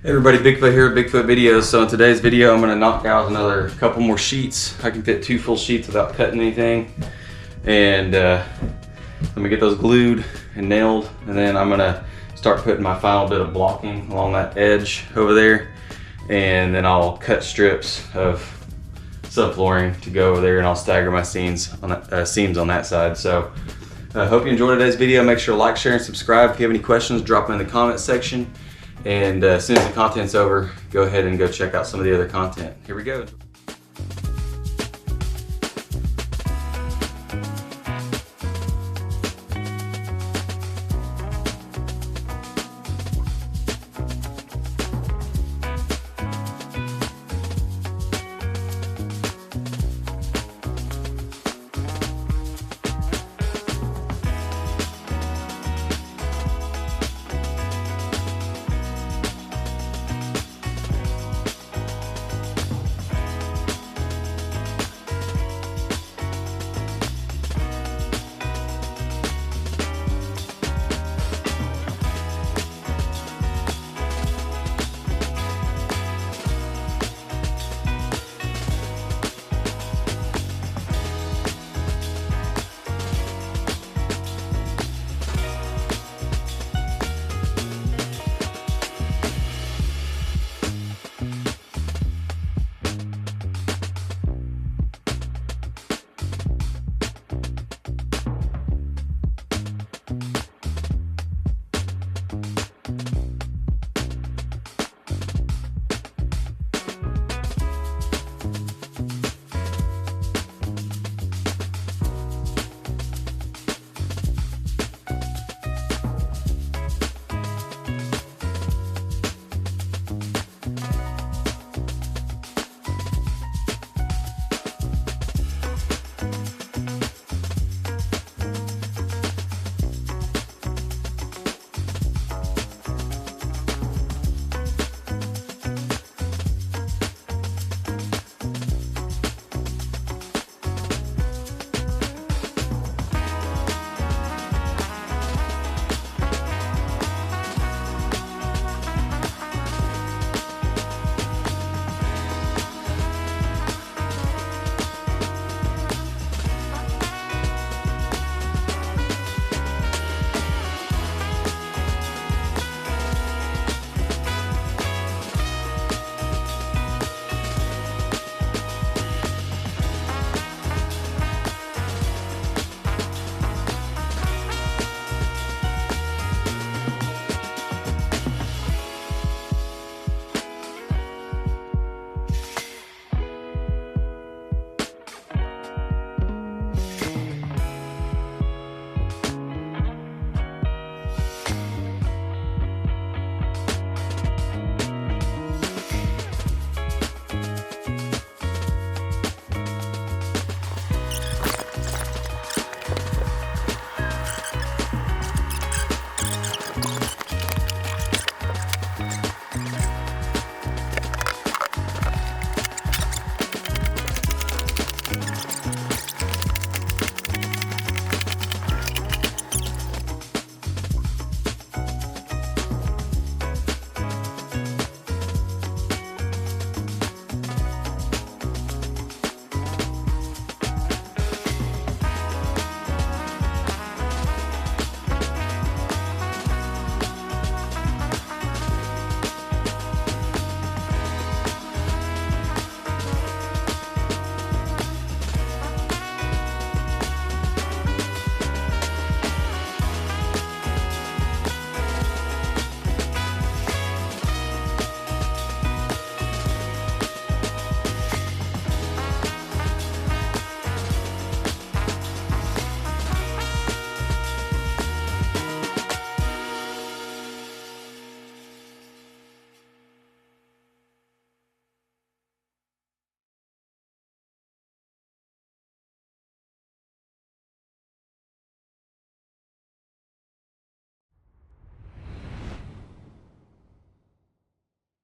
Hey everybody, Bigfoot here with Bigfoot Videos. So in today's video, I'm going to knock out another couple more sheets. I can fit 2 full sheets without cutting anything. And let me get those glued and nailed. And then I'm going to start putting my final bit of blocking along that edge over there. And then I'll cut strips of subflooring to go over there, and I'll stagger my seams on that side. So I hope you enjoyed today's video. Make sure to like, share, and subscribe. If you have any questions, drop them in the comment section. And as soon as the content's over, go ahead and go check out some of the other content. Here we go.